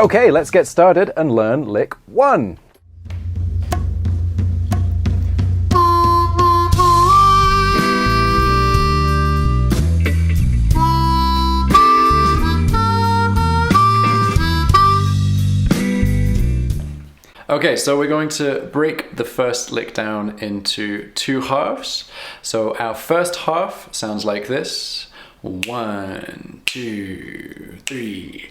Okay, let's get started and learn lick 1. Okay, so we're going to break the first lick down into 2 halves. So our first half sounds like this. 1, 2, 3.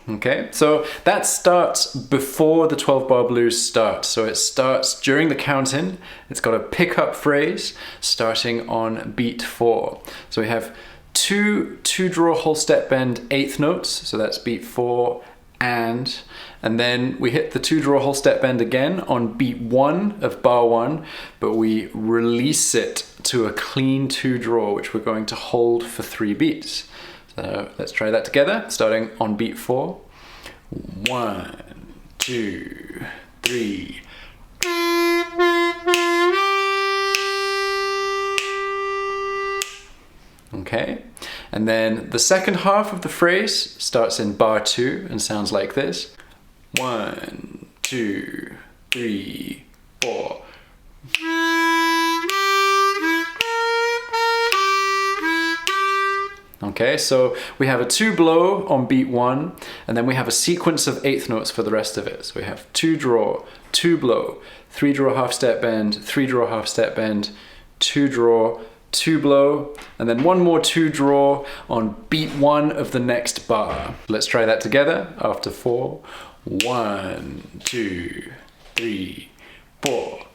Okay, so that starts before the 12-bar blues starts. So it starts during the count-in. It's got a pick-up phrase starting on beat 4. So we have two draw whole step bend 8th notes, so that's beat 4 and then we hit the 2 draw whole step bend again on beat 1 of bar 1, but we release it to a clean 2 draw, which we're going to hold for 3 beats. So let's try that together, starting on beat 4. 1, 2, 3. Okay, and then the second half of the phrase starts in bar 2 and sounds like this. 1, 2, 3, 4. Okay, so we have a 2 blow on beat 1, and then we have a sequence of 8th notes for the rest of it. So we have 2 draw, 2 blow, 3 draw half step bend, 3 draw half step bend, 2 draw, 2 blow, and then 1 more 2 draw on beat 1 of the next bar. Let's try that together after 4. 1, 2, 3, 4.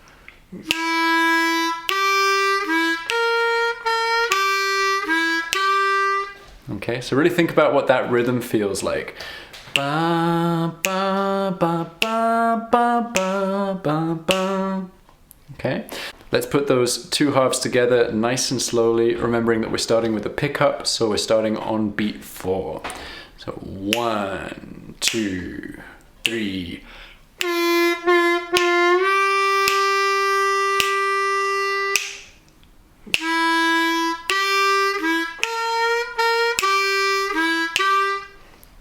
Okay, so really think about what that rhythm feels like. Ba, ba, ba, ba, ba, ba, ba, ba. Okay, let's put those 2 halves together nice and slowly, remembering that we're starting with a pickup, so we're starting on beat 4. So 1, 2, 3.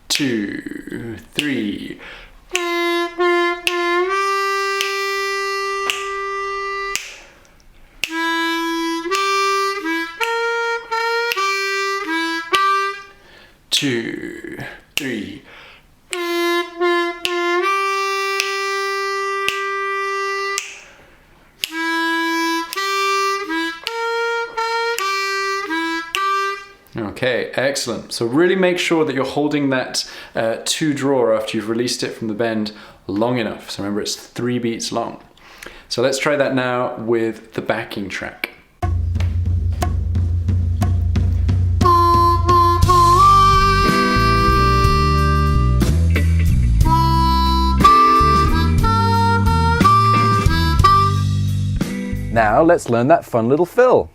2, 3. Two, three. Okay, excellent. So really make sure that you're holding that 2 draw after you've released it from the bend long enough. So remember, it's 3 beats long. So let's try that now with the backing track. Now let's learn that fun little fill.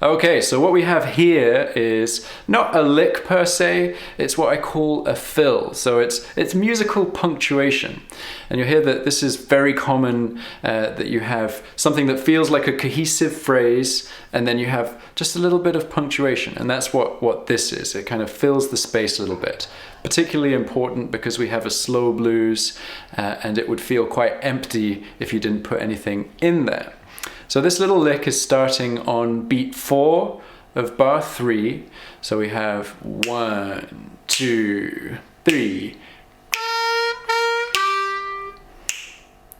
Okay, so what we have here is not a lick per se, it's what I call a fill. So it's musical punctuation. And you'll hear that this is very common, that you have something that feels like a cohesive phrase, and then you have just a little bit of punctuation. And that's what this is. It kind of fills the space a little bit. Particularly important because we have a slow blues, and it would feel quite empty if you didn't put anything in there. So this little lick is starting on beat 4 of bar 3. So we have 1, 2, 3.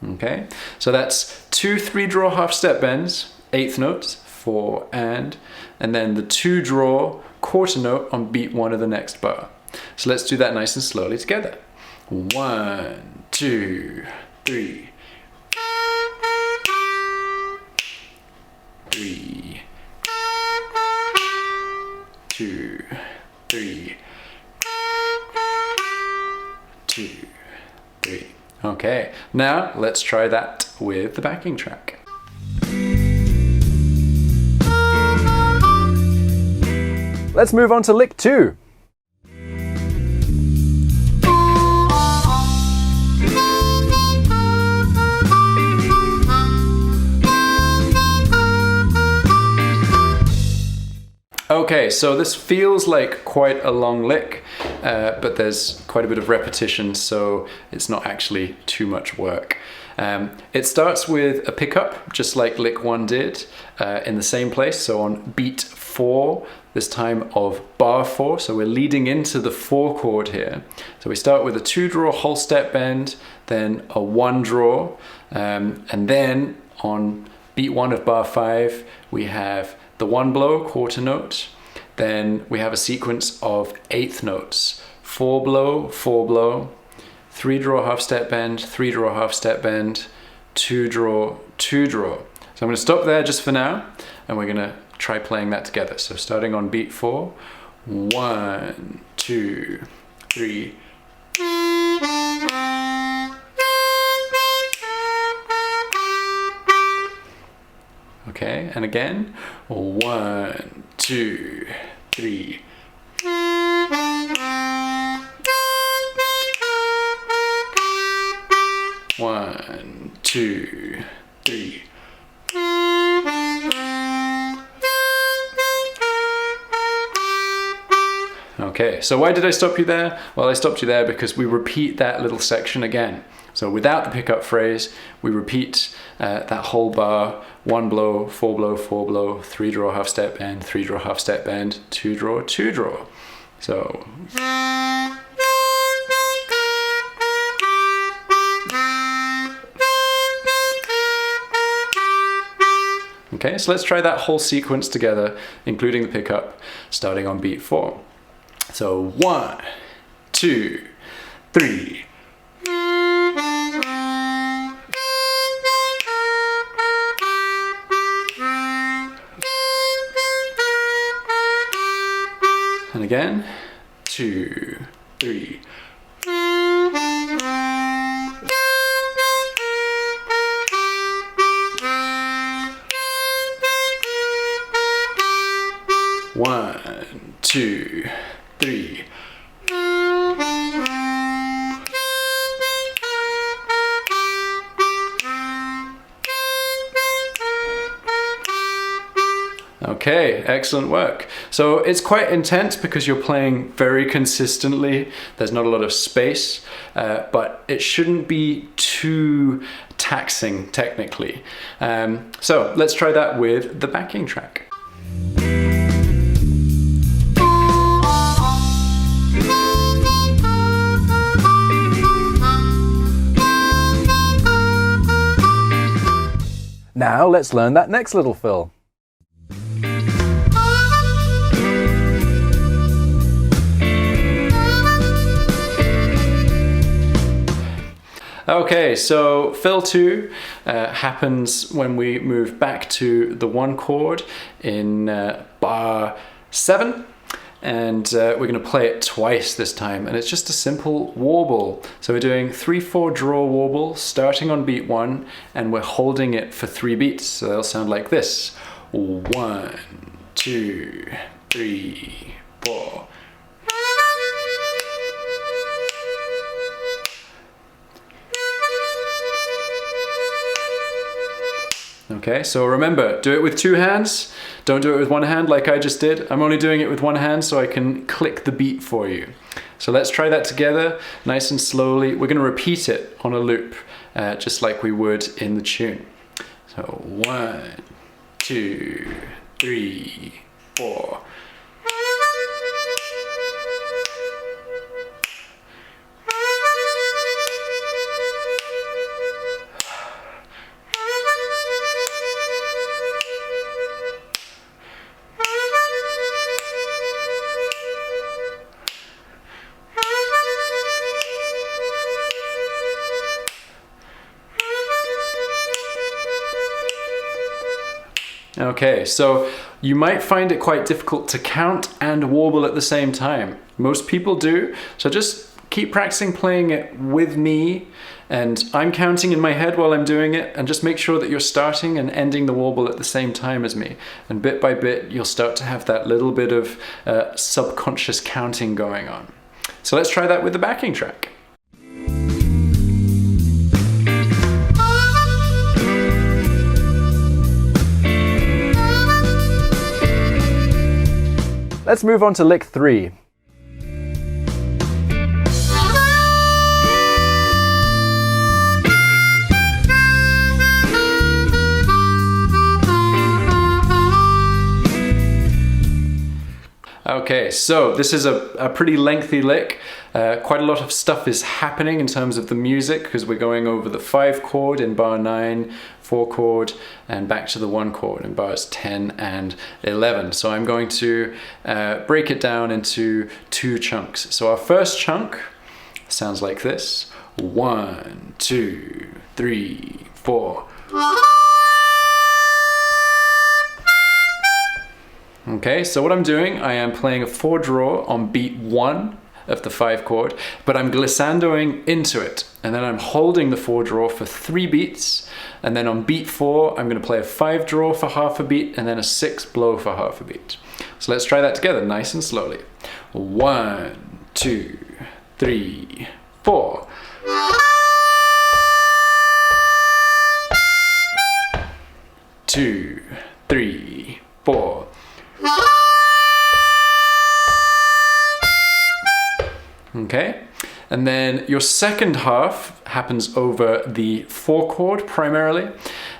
Okay, so that's 2 3 draw half step bends, 8th notes, 4 and then the 2 draw quarter note on beat 1 of the next bar. So let's do that nice and slowly together. 1, 2, 3. 3, 2, 3, 2, 3. Okay, now let's try that with the backing track. Let's move on to lick 2. Okay, so this feels like quite a long lick, but there's quite a bit of repetition, so it's not actually too much work. It starts with a pickup, just like lick 1 did, in the same place, so on beat 4, this time of bar 4, so we're leading into the 4 chord here. So we start with a 2 draw whole step bend, then a 1 draw, and then on beat 1 of bar 5, we have the 1 blow, quarter note, then we have a sequence of 8th notes, 4 blow, 4 blow, 3 draw half step bend, 3 draw half step bend, 2 draw, 2 draw. So I'm going to stop there just for now, and we're going to try playing that together. So starting on beat 4, 1, 2, 3. Okay, and again, 1, 2, 3. One, 2, 3. Okay, so why did I stop you there? Well, I stopped you there because we repeat that little section again. So without the pickup phrase, we repeat that whole bar, 1 blow, 4 blow, 4 blow, 3 draw half step bend, 3 draw half step bend, 2 draw, 2 draw. So. Okay, so let's try that whole sequence together, including the pickup, starting on beat 4. So 1, 2, 3. And again, 2, 3. One, 2, 3. Okay, excellent work. So it's quite intense because you're playing very consistently. There's not a lot of space, but it shouldn't be too taxing technically. So let's try that with the backing track. Now let's learn that next little fill. Okay, so fill 2 happens when we move back to the 1 chord in bar 7, and we're going to play it twice this time, and it's just a simple warble. So we're doing 3/4 draw warble starting on beat 1, and we're holding it for 3 beats, so they'll sound like this: 1, 2, 3, 4. Okay, so remember, do it with 2 hands. Don't do it with 1 hand like I just did. I'm only doing it with 1 hand so I can click the beat for you. So let's try that together, nice and slowly. We're going to repeat it on a loop, just like we would in the tune. So 1, 2, 3, 4. Okay, so you might find it quite difficult to count and warble at the same time. Most people do, so just keep practicing playing it with me, and I'm counting in my head while I'm doing it, and just make sure that you're starting and ending the warble at the same time as me. And bit by bit, you'll start to have that little bit of subconscious counting going on. So let's try that with the backing track. Let's move on to lick 3. Okay, so this is a pretty lengthy lick. Quite a lot of stuff is happening in terms of the music because we're going over the 5 chord in bar 9, 4 chord, and back to the 1 chord in bars 10 and 11. So I'm going to break it down into 2 chunks. So our first chunk sounds like this. 1, 2, 3, 4. Okay, so what I'm doing, I am playing a 4 draw on beat 1 of the 5 chord, but I'm glissandoing into it. And then I'm holding the 4 draw for 3 beats. And then on beat 4, I'm going to play a 5 draw for half a beat and then a 6 blow for half a beat. So let's try that together, nice and slowly. 1, 2, 3, 4. Two, 3, 4. Okay, and then your second half happens over the 4 chord primarily,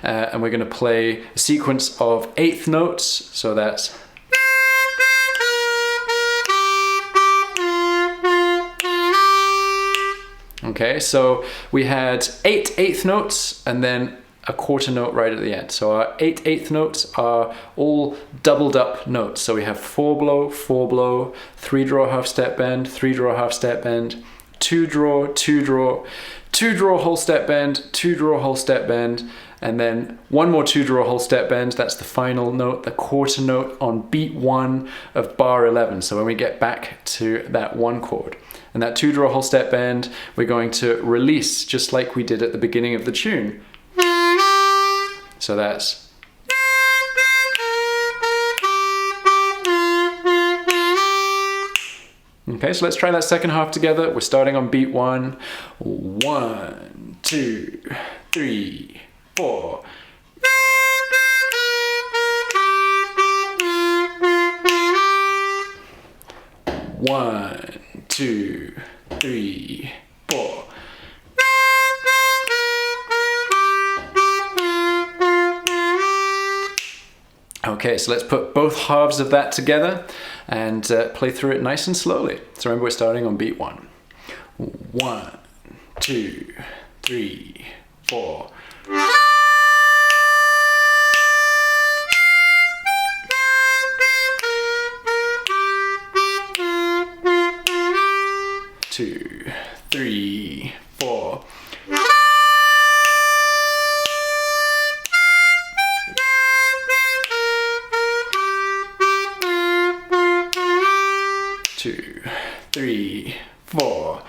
and we're going to play a sequence of 8th notes, so that's okay, so we had 8 8th notes and then a quarter note right at the end. So our 8 8th notes are all doubled up notes. So we have 4 blow, 3 draw half step bend, 3 draw half step bend, 2 draw, 2 draw, 2 draw whole step bend, 2 draw whole step bend, and then 1 more 2 draw whole step bend. That's the final note, the quarter note on beat 1 of bar 11. So when we get back to that 1 chord. And that 2 draw whole step bend, we're going to release just like we did at the beginning of the tune. So that's okay, so let's try that second half together. We're starting on beat 1. 1, 2, 3, 4. One, 2, 3, 4. Okay, so let's put both halves of that together and play through it nice and slowly. So remember, we're starting on beat 1. 1, 2, 3, 4. Two, 3, 4. Two, 3, 4.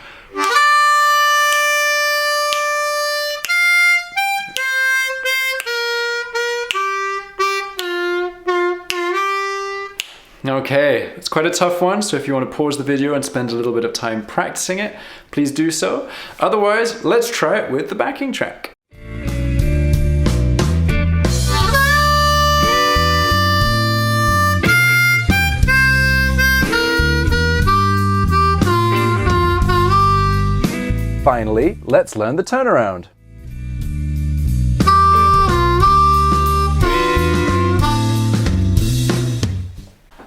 Okay, it's quite a tough one, so if you want to pause the video and spend a little bit of time practicing it, please do so. Otherwise, let's try it with the backing track. Finally, let's learn the turnaround.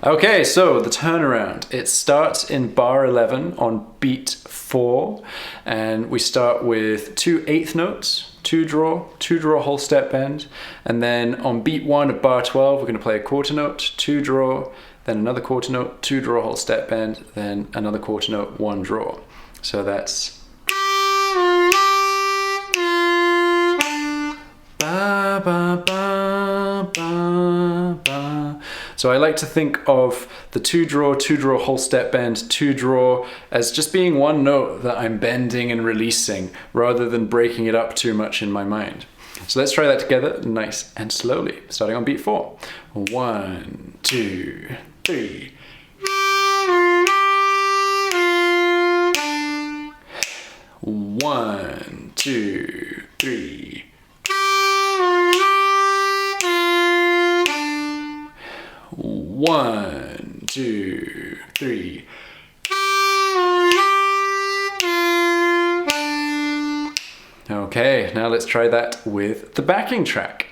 Okay, so the turnaround. It starts in bar 11 on beat 4, and we start with 2 8th notes, 2 draw whole step bend, and then on beat 1 of bar 12, we're going to play a quarter note, 2 draw, then another quarter note, 2 draw whole step bend, then another quarter note, 1 draw. So that's ba ba ba ba ba. So I like to think of the 2 draw whole step bend, 2 draw as just being one note that I'm bending and releasing rather than breaking it up too much in my mind. So let's try that together nice and slowly, starting on beat 4. 1, 2, 3. One, 2, 3. One, 2, 3. Okay, now let's try that with the backing track.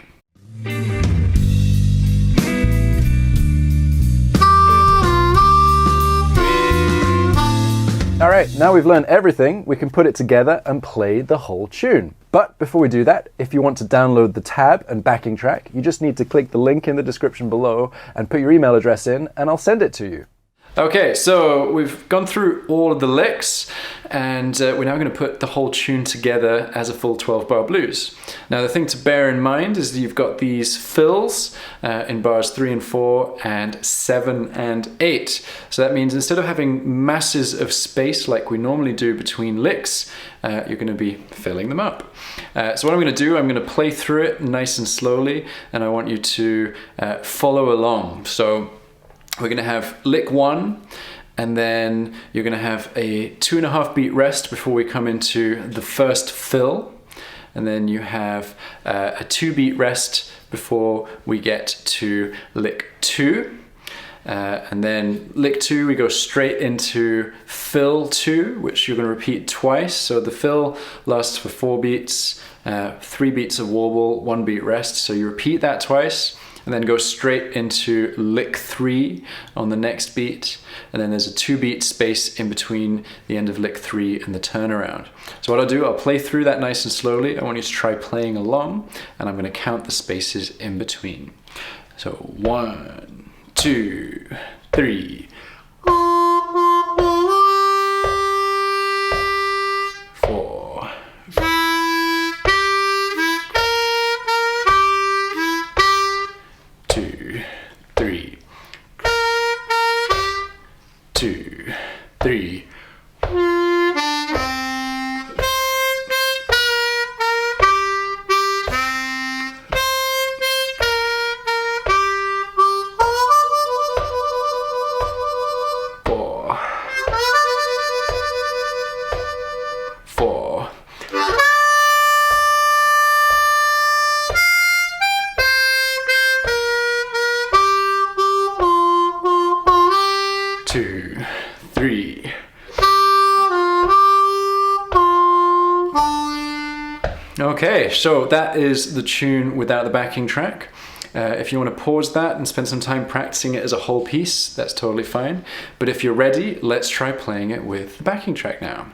Alright, now we've learned everything, we can put it together and play the whole tune. But before we do that, if you want to download the tab and backing track, you just need to click the link in the description below and put your email address in and I'll send it to you. Okay, so we've gone through all of the licks and we're now going to put the whole tune together as a full 12-bar blues. Now the thing to bear in mind is that you've got these fills in bars 3 and 4 and 7 and 8. So that means instead of having masses of space like we normally do between licks, you're going to be filling them up. So what I'm going to do, I'm going to play through it nice and slowly and I want you to follow along. So we're going to have lick 1 and then you're going to have a 2.5 beat rest before we come into the first fill, and then you have a 2 beat rest before we get to lick 2, and then lick 2 we go straight into fill 2, which you're going to repeat twice. So the fill lasts for 4 beats, 3 beats of warble, 1 beat rest, so you repeat that twice and then go straight into lick 3 on the next beat, and then there's a 2 beat space in between the end of lick 3 and the turnaround. So what I'll do, I'll play through that nice and slowly. I want you to try playing along and I'm going to count the spaces in between. So 1, 2, 3. 4. 2, 3. 2, 3. 4. 4. 2, 3. Okay, so that is the tune without the backing track. If you want to pause that and spend some time practicing it as a whole piece, that's totally fine. But if you're ready, let's try playing it with the backing track now.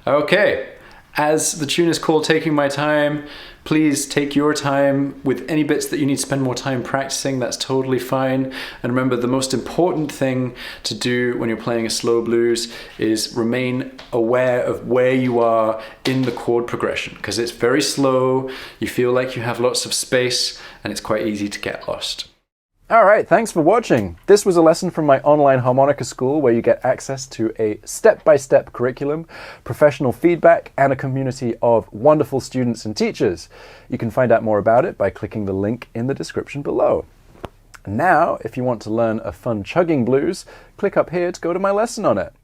Okay, as the tune is called Taking My Time, please take your time with any bits that you need to spend more time practicing. That's totally fine. And remember, the most important thing to do when you're playing a slow blues is remain aware of where you are in the chord progression, because it's very slow, you feel like you have lots of space, and it's quite easy to get lost. Alright, thanks for watching. This was a lesson from my online harmonica school where you get access to a step-by-step curriculum, professional feedback, and a community of wonderful students and teachers. You can find out more about it by clicking the link in the description below. Now, if you want to learn a fun chugging blues, click up here to go to my lesson on it.